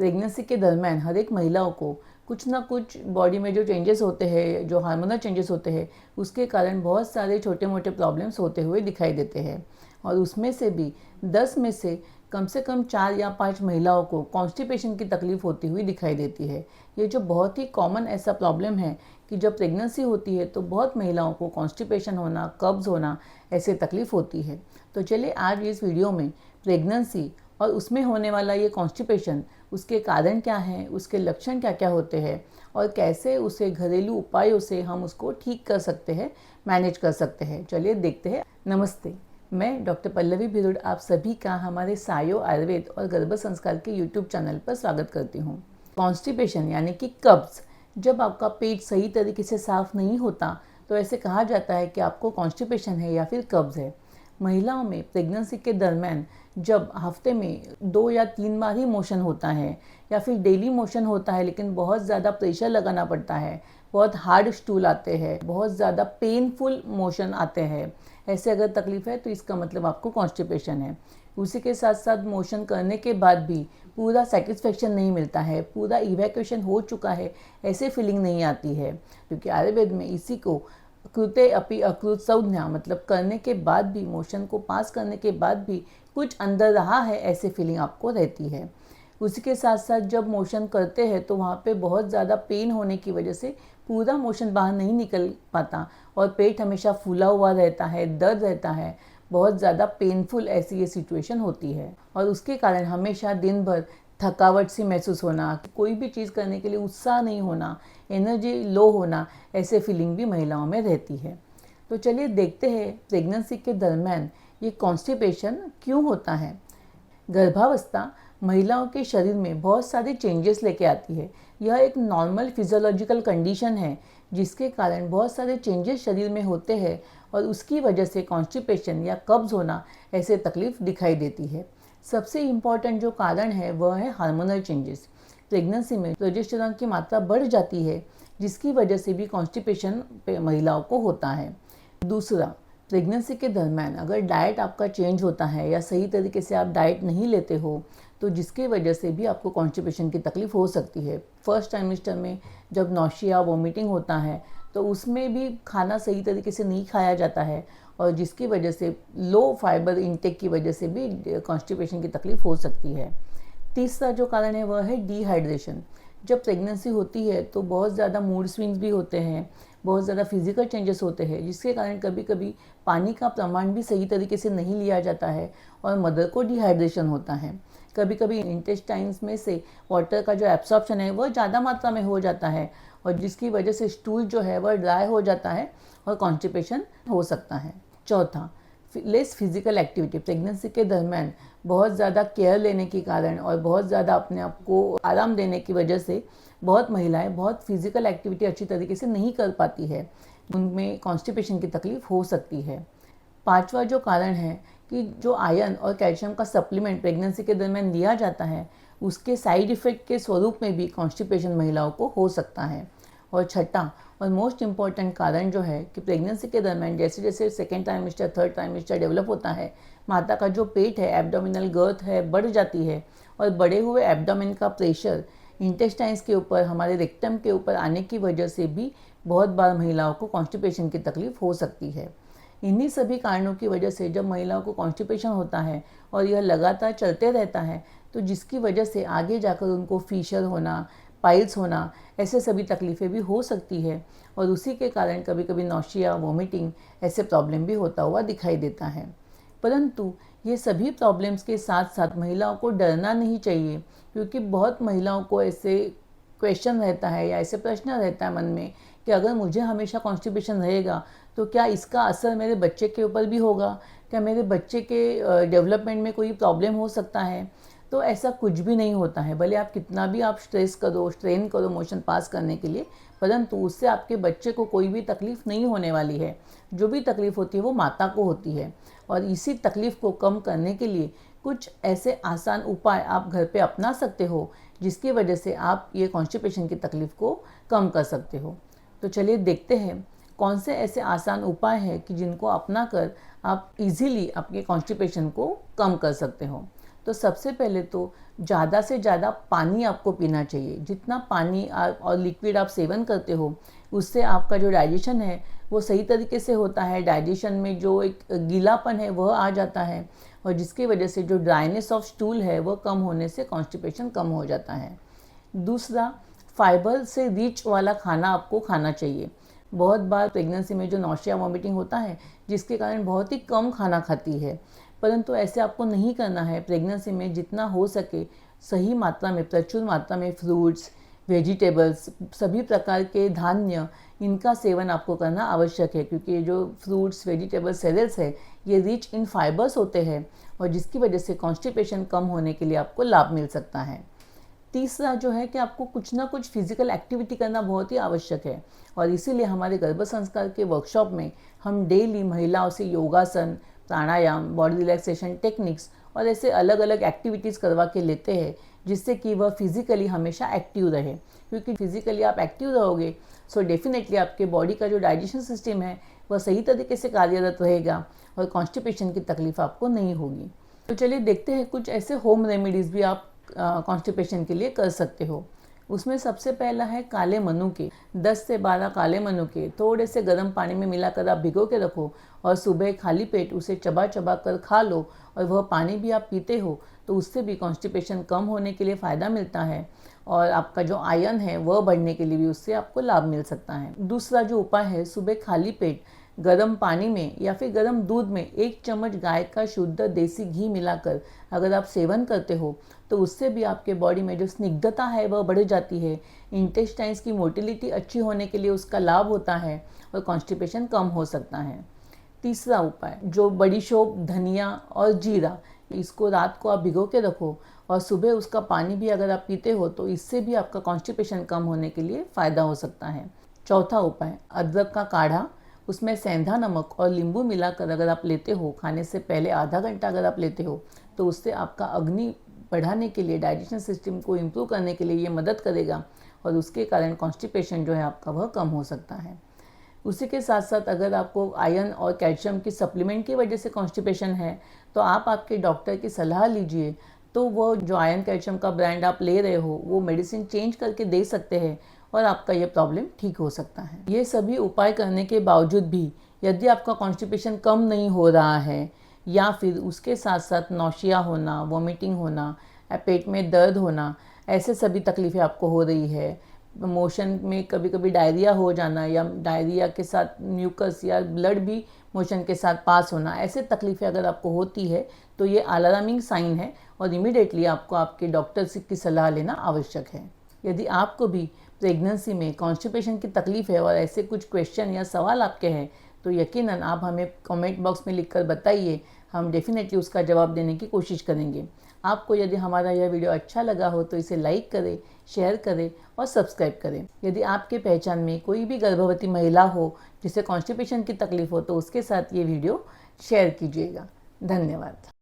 Pregnancy के दरमियान हर एक महिलाओं को कुछ ना कुछ बॉडी में जो चेंजेस होते हैं, जो हार्मोनल चेंजेस होते हैं, उसके कारण बहुत सारे छोटे मोटे प्रॉब्लम्स होते हुए दिखाई देते हैं। और उसमें से भी 10 में से कम 4 या 5 महिलाओं को कॉन्स्टिपेशन की तकलीफ होती हुई दिखाई देती है। ये जो बहुत ही कॉमन ऐसा प्रॉब्लम है कि जब प्रेगनेंसी होती है तो बहुत महिलाओं को कॉन्स्टिपेशन होना, कब्ज़ होना, ऐसे तकलीफ होती है। तो चलिए आज इस वीडियो में प्रेगनेंसी और उसमें होने वाला ये कॉन्स्टिपेशन, उसके कारण क्या हैं, उसके लक्षण क्या क्या होते हैं और कैसे उसे घरेलू उपायों से हम उसको ठीक कर सकते हैं, मैनेज कर सकते हैं। चलिए देखते हैं। नमस्ते, मैं डॉक्टर पल्लवी भिरुड आप सभी का हमारे सायो आयुर्वेद और गर्भ संस्कार के यूट्यूब चैनल पर स्वागत करती हूँ। कॉन्स्टिपेशन यानी कि कब्ज़, जब आपका पेट सही तरीके से साफ़ नहीं होता तो ऐसे कहा जाता है कि आपको कॉन्स्टिपेशन है या फिर कब्ज़ है। महिलाओं में प्रेगनेंसी के दरमियान जब हफ्ते में 2 या 3 बार ही मोशन होता है या फिर डेली मोशन होता है, लेकिन बहुत ज़्यादा प्रेशर लगाना पड़ता है, बहुत हार्ड स्टूल आते हैं, बहुत ज़्यादा पेनफुल मोशन आते हैं, ऐसे अगर तकलीफ़ है तो इसका मतलब आपको कॉन्स्टिपेशन है। उसी के साथ साथ मोशन करने के बाद भी पूरा सेटिस्फेक्शन नहीं मिलता है, पूरा इवैक्यूएशन हो चुका है ऐसे फीलिंग नहीं आती है, क्योंकि आयुर्वेद में इसी को कृते अपि अकृत संज्ञा, मतलब करने के बाद भी, मोशन को पास करने के बाद भी कुछ अंदर रहा है ऐसे फीलिंग आपको रहती है। उसी के साथ साथ जब मोशन करते हैं तो वहाँ पे बहुत ज़्यादा पेन होने की वजह से पूरा मोशन बाहर नहीं निकल पाता और पेट हमेशा फूला हुआ रहता है, दर्द रहता है, बहुत ज़्यादा पेनफुल ऐसी ये सिचुएशन होती है। और उसके कारण हमेशा दिन भर थकावट सी महसूस होना, कोई भी चीज़ करने के लिए उत्साह नहीं होना, एनर्जी लो होना, ऐसे फीलिंग भी महिलाओं में रहती है। तो चलिए देखते हैं प्रेगनेंसी के दरमियान ये कॉन्स्टिपेशन क्यों होता है। गर्भावस्था महिलाओं के शरीर में बहुत सारे चेंजेस लेके आती है। यह एक नॉर्मल फिजियोलॉजिकल कंडीशन है जिसके कारण बहुत सारे चेंजेस शरीर में होते हैं और उसकी वजह से कॉन्स्टिपेशन या कब्ज़ होना ऐसे तकलीफ दिखाई देती है। सबसे इम्पॉर्टेंट जो कारण है वह है हार्मोनल चेंजेस। प्रेगनेंसी में प्रोजेस्टेरॉन की मात्रा बढ़ जाती है जिसकी वजह से भी कॉन्स्टिपेशन महिलाओं को होता है। दूसरा, प्रेगनेंसी के दरमियान अगर डाइट आपका चेंज होता है या सही तरीके से आप डाइट नहीं लेते हो तो जिसकी वजह से भी आपको कॉन्स्टिपेशन की तकलीफ हो सकती है। फर्स्ट ट्राइमेस्टर में जब नौशिया वोमिटिंग होता है तो उसमें भी खाना सही तरीके से नहीं खाया जाता है और जिसकी वजह से लो फाइबर इंटेक की वजह से भी कॉन्स्टिपेशन की तकलीफ हो सकती है। तीसरा जो कारण है वह है डिहाइड्रेशन। जब प्रेगनेंसी होती है तो बहुत ज़्यादा मूड स्विंग्स भी होते हैं, बहुत ज़्यादा फिजिकल चेंजेस होते हैं, जिसके कारण कभी कभी पानी का प्रमाण भी सही तरीके से नहीं लिया जाता है और मदर को डिहाइड्रेशन होता है। कभी कभी इंटेस्टाइन्स में से वाटर का जो एब्सॉर्प्शन है वह ज़्यादा मात्रा में हो जाता है और जिसकी वजह से स्टूल जो है वह ड्राई हो जाता है और कॉन्स्टिपेशन हो सकता है। चौथा, लेस फिजिकल एक्टिविटी। प्रेगनेंसी के दरमियान बहुत ज़्यादा केयर लेने के कारण और बहुत ज़्यादा अपने आप को आराम देने की वजह से बहुत महिलाएं बहुत फिजिकल एक्टिविटी अच्छी तरीके से नहीं कर पाती है, उनमें कॉन्स्टिपेशन की तकलीफ हो सकती है। पांचवा जो कारण है कि जो आयरन और कैल्शियम का सप्लीमेंट प्रेगनेंसी के दरमियान लिया जाता है उसके साइड इफ़ेक्ट के स्वरूप में भी कॉन्स्टिपेशन महिलाओं को हो सकता है। और छठा और मोस्ट इम्पॉर्टेंट कारण जो है कि प्रेगनेंसी के दरमियान जैसे जैसे second trimester, third trimester develop होता है, माता का जो पेट है, एब्डोमिनल गर्थ है, बढ़ जाती है और बढ़े हुए एब्डोमेन का प्रेशर इंटेस्टाइन्स के ऊपर, हमारे रेक्टम के ऊपर आने की वजह से भी बहुत बार महिलाओं को कॉन्स्टिपेशन की तकलीफ हो सकती है। इन्हीं सभी कारणों की वजह से जब महिलाओं को कॉन्स्टिपेशन होता है और यह लगातार चलते रहता है तो जिसकी वजह से आगे जाकर उनको फीशर होना, पाइल्स होना, ऐसे सभी तकलीफ़ें भी हो सकती है और उसी के कारण कभी कभी नौशिया, वोमिटिंग, ऐसे प्रॉब्लम भी होता हुआ दिखाई देता है। परंतु ये सभी प्रॉब्लम्स के साथ साथ महिलाओं को डरना नहीं चाहिए, क्योंकि बहुत महिलाओं को ऐसे क्वेश्चन रहता है या ऐसे प्रश्न रहता है मन में कि अगर मुझे हमेशा कॉन्स्टिपेशन रहेगा तो क्या इसका असर मेरे बच्चे के ऊपर भी होगा, क्या मेरे बच्चे के डेवलपमेंट में कोई प्रॉब्लम हो सकता है। तो ऐसा कुछ भी नहीं होता है। भले आप कितना भी आप स्ट्रेस करो, स्ट्रेन करो मोशन पास करने के लिए, परंतु उससे आपके बच्चे को कोई भी तकलीफ़ नहीं होने वाली है। जो भी तकलीफ़ होती है वो माता को होती है और इसी तकलीफ़ को कम करने के लिए कुछ ऐसे आसान उपाय आप घर पे अपना सकते हो जिसकी वजह से आप ये कॉन्स्टिपेशन की तकलीफ़ को कम कर सकते हो। तो चलिए देखते हैं कौन से ऐसे आसान उपाय हैं कि जिनको अपना कर आप इजीली आपके कॉन्स्टिपेशन को कम कर सकते हो। तो सबसे पहले तो ज़्यादा से ज़्यादा पानी आपको पीना चाहिए। जितना पानी और लिक्विड आप सेवन करते हो उससे आपका जो डाइजेशन है वो सही तरीके से होता है। डाइजेशन में जो एक गीलापन है वह आ जाता है और जिसकी वजह से जो ड्राइनेस ऑफ स्टूल है वो कम होने से कॉन्स्टिपेशन कम हो जाता है। दूसरा, फाइबर से रिच वाला खाना आपको खाना चाहिए। बहुत बार प्रेगनेंसी में जो नौशिया वॉमिटिंग होता है जिसके कारण बहुत ही कम खाना खाती है, परंतु ऐसे आपको नहीं करना है। प्रेगनेंसी में जितना हो सके सही मात्रा में, प्रचुर मात्रा में फ्रूट्स, वेजिटेबल्स, सभी प्रकार के धान्य, इनका सेवन आपको करना आवश्यक है, क्योंकि ये जो फ्रूट्स, वेजिटेबल्स, सेरेल्स है ये रिच इन फाइबर्स होते हैं और जिसकी वजह से कॉन्स्टिपेशन कम होने के लिए आपको लाभ मिल सकता है। तीसरा जो है कि आपको कुछ ना कुछ फिजिकल एक्टिविटी करना बहुत ही आवश्यक है और इसीलिए हमारे गर्भ संस्कार के वर्कशॉप में हम डेली महिलाओं से योगासन, प्राणायाम, बॉडी रिलैक्सेशन टेक्निक्स और ऐसे अलग अलग एक्टिविटीज़ करवा के लेते हैं, जिससे कि वह फिज़िकली हमेशा एक्टिव रहे। क्योंकि फिज़िकली आप एक्टिव रहोगे सो डेफिनेटली आपके बॉडी का जो डाइजेशन सिस्टम है वह सही तरीके से कार्यरत रहेगा और कॉन्स्टिपेशन की तकलीफ आपको नहीं होगी। तो चलिए देखते हैं कुछ ऐसे होम रेमेडीज़ भी आप कॉन्स्टिपेशन के लिए कर सकते हो। उसमें सबसे पहला है काले मनुके। 10 से 12 काले मनुके थोड़े से गर्म पानी में मिलाकर आप भिगो के रखो और सुबह खाली पेट उसे चबा चबा कर खा लो और वह पानी भी आप पीते हो तो उससे भी कॉन्स्टिपेशन कम होने के लिए फ़ायदा मिलता है और आपका जो आयरन है वह बढ़ने के लिए भी उससे आपको लाभ मिल सकता है। दूसरा जो उपाय है, सुबह खाली पेट गर्म पानी में या फिर गर्म दूध में 1 चम्मच गाय का शुद्ध देसी घी मिलाकर अगर आप सेवन करते हो तो उससे भी आपके बॉडी में जो स्निग्धता है वह बढ़ जाती है। इंटेस्टाइन्स की मोटिलिटी अच्छी होने के लिए उसका लाभ होता है और कॉन्स्टिपेशन कम हो सकता है। तीसरा उपाय जो बड़ी शोप, धनिया और जीरा, इसको रात को आप भिगो के रखो और सुबह उसका पानी भी अगर आप पीते हो तो इससे भी आपका कॉन्स्टिपेशन कम होने के लिए फ़ायदा हो सकता है। चौथा उपाय अदरक का काढ़ा, उसमें सेंधा नमक और नींबू मिलाकर अगर आप लेते हो, खाने से पहले आधा घंटा अगर आप लेते हो तो उससे आपका अग्नि बढ़ाने के लिए, डाइजेशन सिस्टम को इम्प्रूव करने के लिए ये मदद करेगा और उसके कारण कॉन्स्टिपेशन जो है आपका वह कम हो सकता है। उसी के साथ साथ अगर आपको आयरन और कैल्शियम की सप्लीमेंट की वजह से कॉन्स्टिपेशन है तो आप आपके डॉक्टर की सलाह लीजिए, तो वो जो आयरन कैल्शियम का ब्रांड आप ले रहे हो वो मेडिसिन चेंज करके दे सकते हैं और आपका ये प्रॉब्लम ठीक हो सकता है। ये सभी उपाय करने के बावजूद भी यदि आपका कॉन्स्टिपेशन कम नहीं हो रहा है या फिर उसके साथ साथ नौशिया होना, वॉमिटिंग होना, पेट में दर्द होना, ऐसे सभी तकलीफ़ें आपको हो रही है, मोशन में कभी कभी डायरिया हो जाना या डायरिया के साथ म्यूकस या ब्लड भी मोशन के साथ पास होना, ऐसे तकलीफ़ें अगर आपको होती है तो ये अलार्मिंग साइन है और इमीडिएटली आपको आपके डॉक्टर से की सलाह लेना आवश्यक है। यदि आपको भी प्रेगनेंसी में कॉन्स्टिपेशन की तकलीफ़ है और ऐसे कुछ क्वेश्चन या सवाल आपके हैं तो यकीनन आप हमें कमेंट बॉक्स में लिखकर बताइए, हम डेफिनेटली उसका जवाब देने की कोशिश करेंगे। आपको यदि हमारा यह वीडियो अच्छा लगा हो तो इसे लाइक करें, शेयर करें और सब्सक्राइब करें। यदि आपके पहचान में कोई भी गर्भवती महिला हो जिसे कॉन्स्टिपेशन की तकलीफ़ हो तो उसके साथ ये वीडियो शेयर कीजिएगा। धन्यवाद।